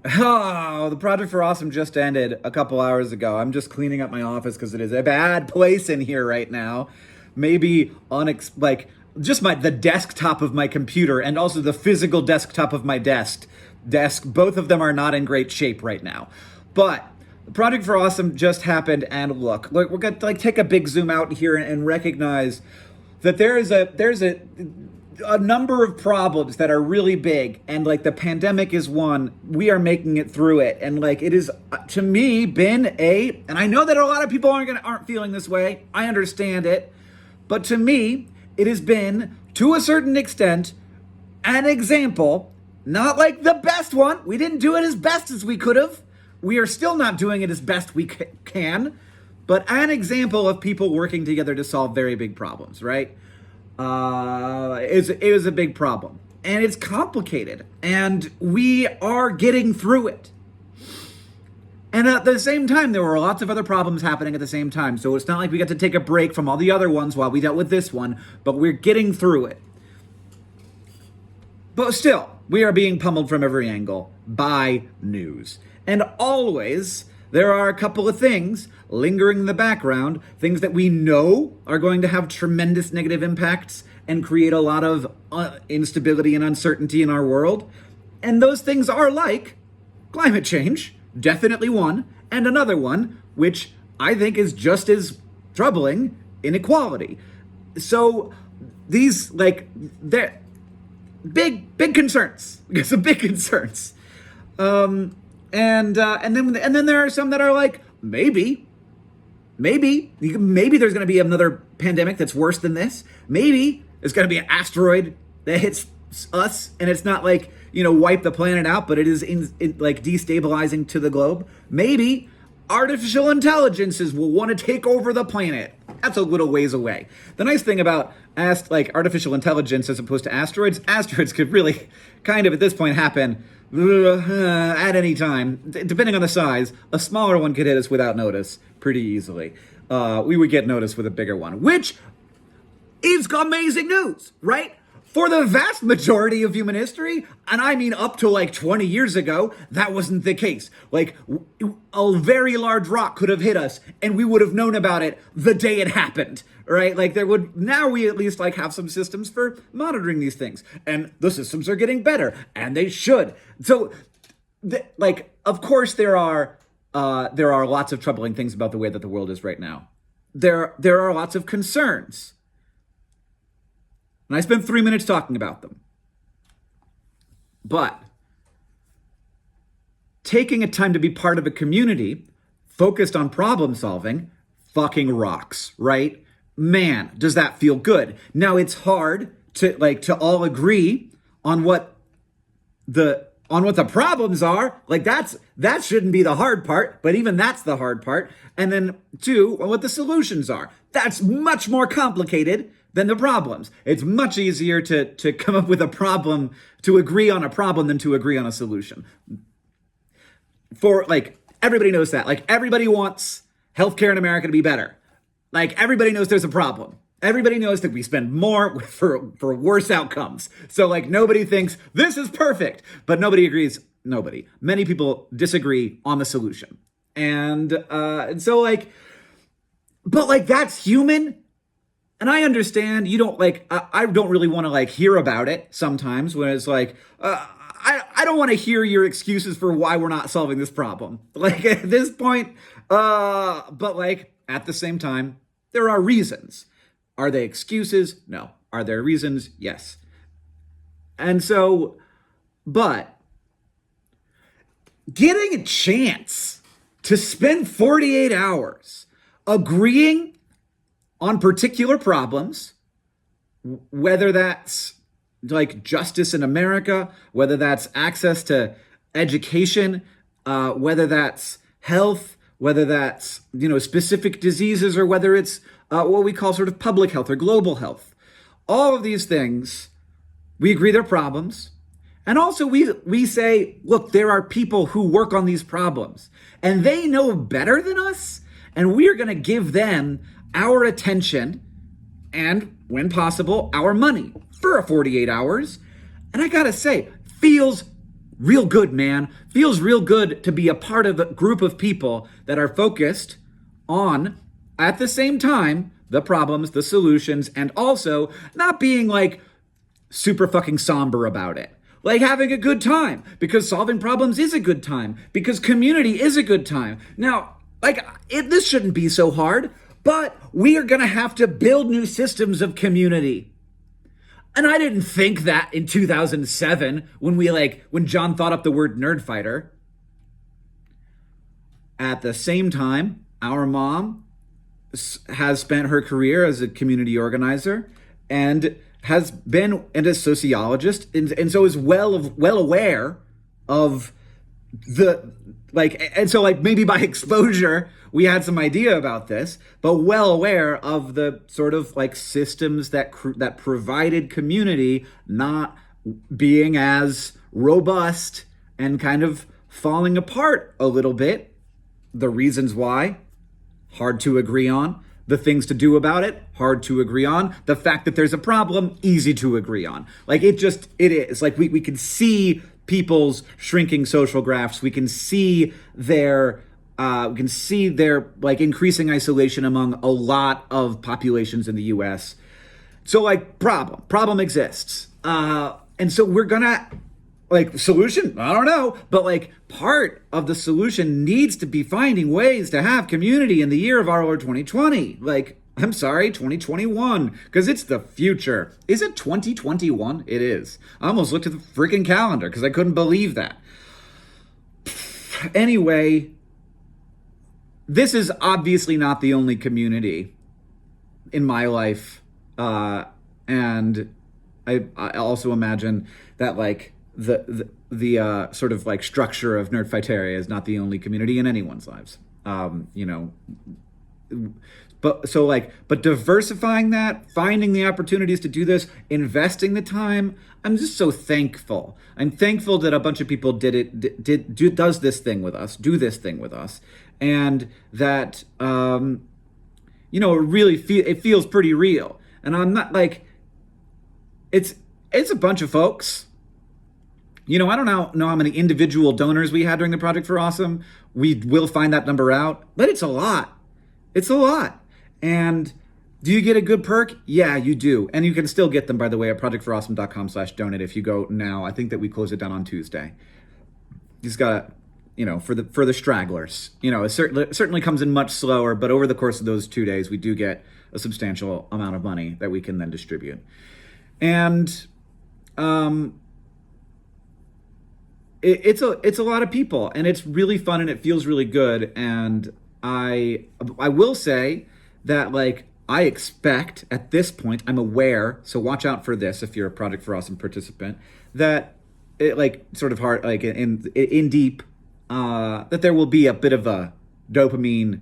Oh, the Project for Awesome just ended a couple hours ago. I'm just cleaning up my office because it is a bad place in here right now. Maybe like just the desktop of my computer and also the physical desktop of my desk. Both of them are not in great shape right now. But the Project for Awesome just happened, and look, we're gonna like take a big zoom out here and recognize that there's a number of problems that are really big, and like the pandemic is one. We are making it through it, and like it is to me been a, and I know that a lot of people aren't feeling this way. I understand it, but to me it has been, to a certain extent, an example. Not like the best one. We didn't do it as best as we could have. We are still not doing it as best we can, but an example of people working together to solve very big problems, right? It was a big problem, and it's complicated, and we are getting through it. And at the same time, there were lots of other problems happening at the same time, so it's not like we got to take a break from all the other ones while we dealt with this one, but we're getting through it. But still, we are being pummeled from every angle by news. And always, there are a couple of things lingering in the background, things that we know are going to have tremendous negative impacts and create a lot of instability and uncertainty in our world. And those things are like climate change, definitely one, and another one, which I think is just as troubling, inequality. So these, they're big concerns. Some big concerns. And then there are some that are like, maybe there's going to be another pandemic that's worse than this. Maybe there's going to be an asteroid that hits us, and it's not like, wipe the planet out, but it is like destabilizing to the globe. Maybe artificial intelligences will want to take over the planet. That's a little ways away. The nice thing about artificial intelligence as opposed to asteroids could really kind of at this point happen at any time, depending on the size. A smaller one could hit us without notice pretty easily. We would get noticed with a bigger one, which is amazing news, right? For the vast majority of human history, and I mean up to like 20 years ago, that wasn't the case. Like, a very large rock could have hit us, and we would have known about it the day it happened, right? Like, now we at least have some systems for monitoring these things, and the systems are getting better, and they should. So, of course there are lots of troubling things about the way that the world is right now. There are lots of concerns. And I spent 3 minutes talking about them. But taking a time to be part of a community focused on problem solving fucking rocks, right? Man, does that feel good. Now it's hard to all agree on what the problems are. That shouldn't be the hard part, but even that's the hard part. And then two, what the solutions are. That's much more complicated than the problems. It's much easier to come up with a problem, to agree on a problem, than to agree on a solution. Everybody knows that. Everybody wants healthcare in America to be better. Everybody knows there's a problem. Everybody knows that we spend more for worse outcomes. So nobody thinks this is perfect, but nobody agrees. Nobody. Many people disagree on the solution. And but that's human. And I understand you don't I don't really want to hear about it sometimes when it's I don't want to hear your excuses for why we're not solving this problem. At this point, but at the same time, there are reasons. Are they excuses? No. Are there reasons? Yes. And so, but getting a chance to spend 48 hours agreeing on particular problems, whether that's justice in America, whether that's access to education, whether that's health, whether that's, specific diseases, or whether it's what we call sort of public health or global health. All of these things, we agree they're problems. And also we say, look, there are people who work on these problems and they know better than us. And we're going to give them our attention and, when possible, our money for 48 hours. And I gotta say, feels real good, man. Feels real good to be a part of a group of people that are focused on, at the same time, the problems, the solutions, and also not being like super fucking somber about it. Like having a good time, because solving problems is a good time, because community is a good time. Now, this shouldn't be so hard, but we are gonna have to build new systems of community. And I didn't think that in 2007 when John thought up the word nerd fighter. At the same time, our mom has spent her career as a community organizer and has been a sociologist, and so is well aware of the and so maybe by exposure we had some idea about this, but well aware of the sort of systems that provided community not being as robust and kind of falling apart a little bit. The reasons why, hard to agree on. The things to do about it, hard to agree on. The fact that there's a problem, easy to agree on. It is. We can see people's shrinking social graphs. We can see their increasing isolation among a lot of populations in the US. So problem exists. And so we're gonna, solution, I don't know, but part of the solution needs to be finding ways to have community in the year of our Lord 2020. 2021, because it's the future. Is it 2021? It is. I almost looked at the freaking calendar because I couldn't believe that. Anyway, this is obviously not the only community in my life. And I also imagine that the sort of structure of Nerdfighteria is not the only community in anyone's lives. But diversifying that, finding the opportunities to do this, investing the time, I'm just so thankful. I'm thankful that a bunch of people do this thing with us, and that it feels pretty real. And I'm not it's a bunch of folks. I don't know how many individual donors we had during the Project for Awesome. We will find that number out, but it's a lot. It's a lot. And do you get a good perk? Yeah, you do. And you can still get them, by the way, at projectforawesome.com/donate if you go now. I think that we close it down on Tuesday. You just got to, for the stragglers, it certainly comes in much slower, but over the course of those 2 days, we do get a substantial amount of money that we can then distribute. And it's a lot of people, and it's really fun, and it feels really good. And I will say that I expect at this point, I'm aware, so watch out for this if you're a Project for Awesome participant, that it sort of hard in deep that there will be a bit of a dopamine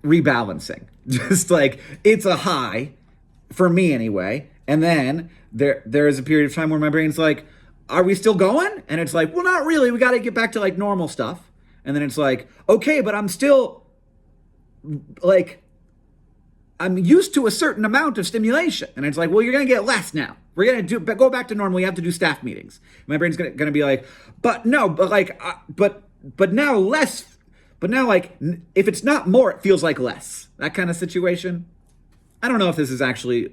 rebalancing. Just it's a high for me anyway, and then there is a period of time where my brain's are we still going? And it's well, not really. We got to get back to normal stuff. And then it's okay, but I'm still I'm used to a certain amount of stimulation. And it's well, you're going to get less now. We're going to go back to normal. You have to do staff meetings. My brain's going to be but no, but now less. But now if it's not more, it feels like less. That kind of situation. I don't know if this is actually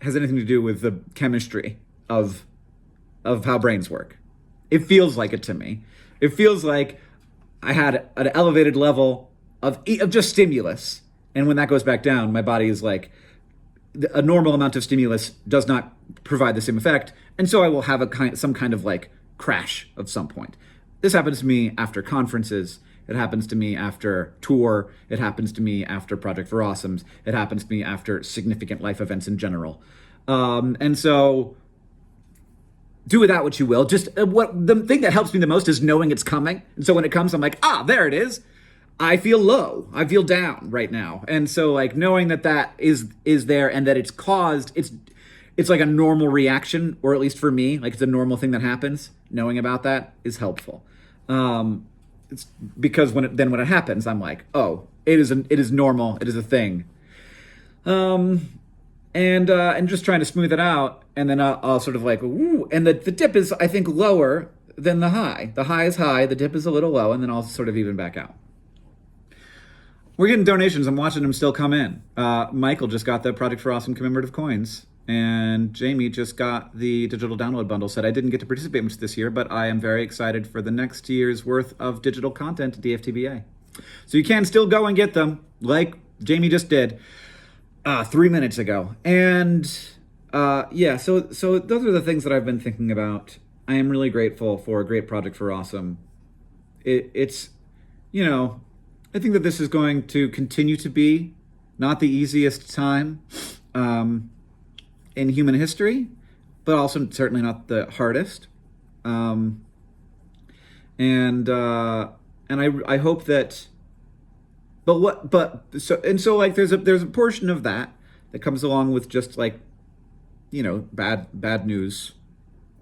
has anything to do with the chemistry of how brains work. It feels like it to me. It feels like I had an elevated level of just stimulus, and when that goes back down, my body is a normal amount of stimulus does not provide the same effect, and so I will have some kind of crash of some point. This happens to me after conferences. It happens to me after tour. It happens to me after Project for Awesomes. It happens to me after significant life events in general. And so do with that what you will. Just what the thing that helps me the most is knowing it's coming. And so when it comes, I'm there it is. I feel low. I feel down right now. And so knowing that is there, and that it's caused, it's a normal reaction, or at least for me, it's a normal thing that happens. Knowing about that is helpful. It's because when it happens, I'm oh, it is normal. It is a thing. And just trying to smooth it out, and then I'll sort of ooh, and the dip is, I think, lower than the high. The high is high, the dip is a little low, and then I'll sort of even back out. We're getting donations. I'm watching them still come in. Michael just got the Project for Awesome commemorative coins, and Jamie just got the digital download bundle. Said, I didn't get to participate much this year, but I am very excited for the next year's worth of digital content at DFTBA. So you can still go and get them, like Jamie just did 3 minutes ago. And yeah, so those are the things that I've been thinking about. I am really grateful for a great Project for Awesome. It's, you know, I think that this is going to continue to be not the easiest time in human history, but also certainly not the hardest. And I hope that, so like there's a portion of that comes along with just like, you know, bad news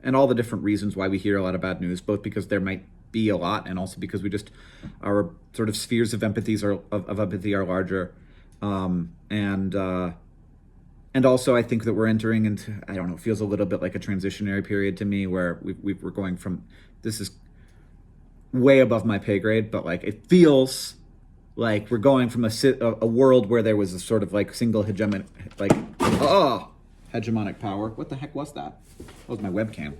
and all the different reasons why we hear a lot of bad news, both because there might be a lot and also because we just, our sort of spheres of empathy are larger. And also I think that we're entering into, I don't know, it feels a little bit like a transitionary period to me where we're going from, this is way above my pay grade, but like it feels like we're going from a world where there was a sort of like single hegemonic, like, hegemonic power. What the heck was that? That was my webcam.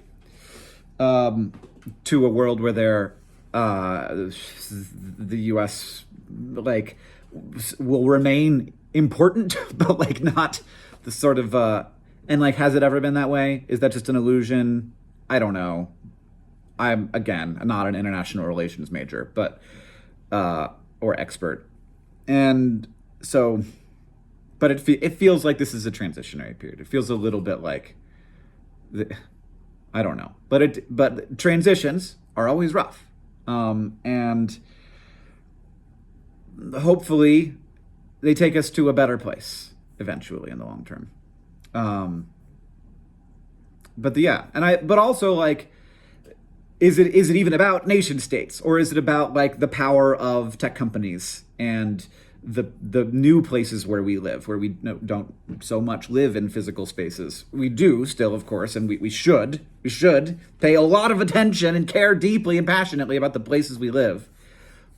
To a world where the U.S. like will remain important, but like not the sort of and like, has it ever been that way? Is that just an illusion? I don't know. I'm not an international relations major, but or expert, and so, but it feels like this is a transitionary period. It feels a little bit like, I don't know, but transitions are always rough, and hopefully they take us to a better place eventually in the long term. But also like, is it even about nation states, or is it about like the power of tech companies and the new places where we live, where we don't so much live in physical spaces? We do still, of course, and we should pay a lot of attention and care deeply and passionately about the places we live.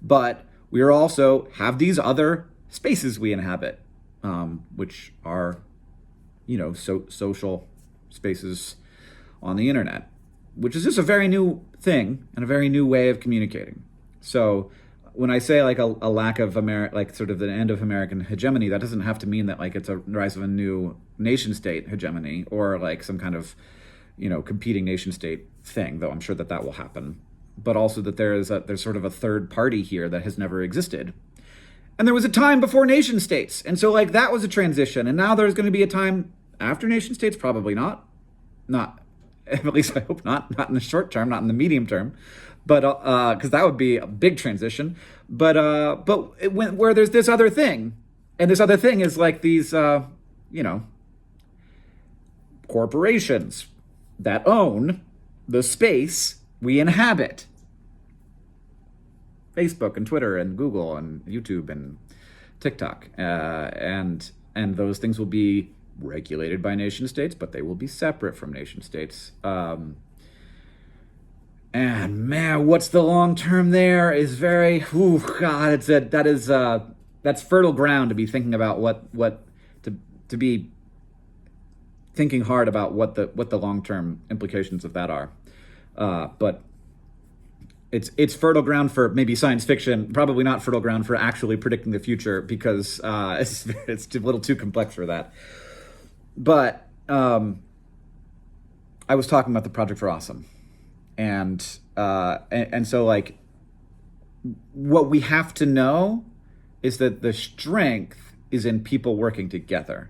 But we are also have these other spaces we inhabit, which are, you know, social spaces on the internet, which is just a very new thing and a very new way of communicating. So when I say like a lack of like sort of the end of American hegemony, that doesn't have to mean that like it's a rise of a new nation state hegemony or like some kind of, you know, competing nation state thing, though I'm sure that will happen. But also that there's sort of a third party here that has never existed. And there was a time before nation states. And so like that was a transition. And now there's going to be a time after nation states, probably not, at least I hope not in the short term, not in the medium term, but because that would be a big transition. But where there's this other thing, and this other thing is like these, you know, corporations that own the space we inhabit. Facebook and Twitter and Google and YouTube and TikTok, and those things will be regulated by nation states, but they will be separate from nation states. And man, what's the long term there is very, that's fertile ground to be thinking about to be thinking hard about what the long term implications of that are. But it's fertile ground for maybe science fiction, probably not fertile ground for actually predicting the future, because it's a little too complex for that. But I was talking about the Project for Awesome, and so like what we have to know is that the strength is in people working together,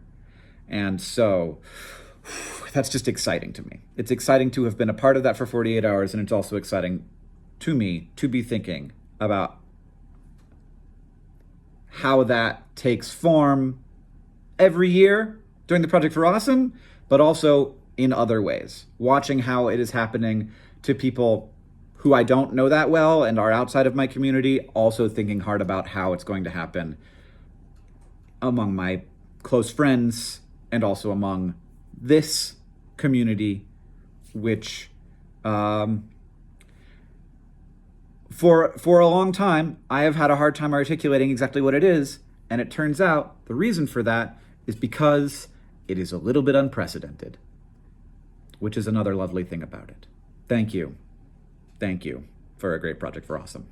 and so that's just exciting to me. It's exciting to have been a part of that for 48 hours, and it's also exciting to me to be thinking about how that takes form every year during the Project for Awesome, but also in other ways, watching how it is happening to people who I don't know that well and are outside of my community, also thinking hard about how it's going to happen among my close friends and also among this community, which For a long time, I have had a hard time articulating exactly what it is, and it turns out the reason for that is because it is a little bit unprecedented, which is another lovely thing about it. Thank you. Thank you for a great project for awesome.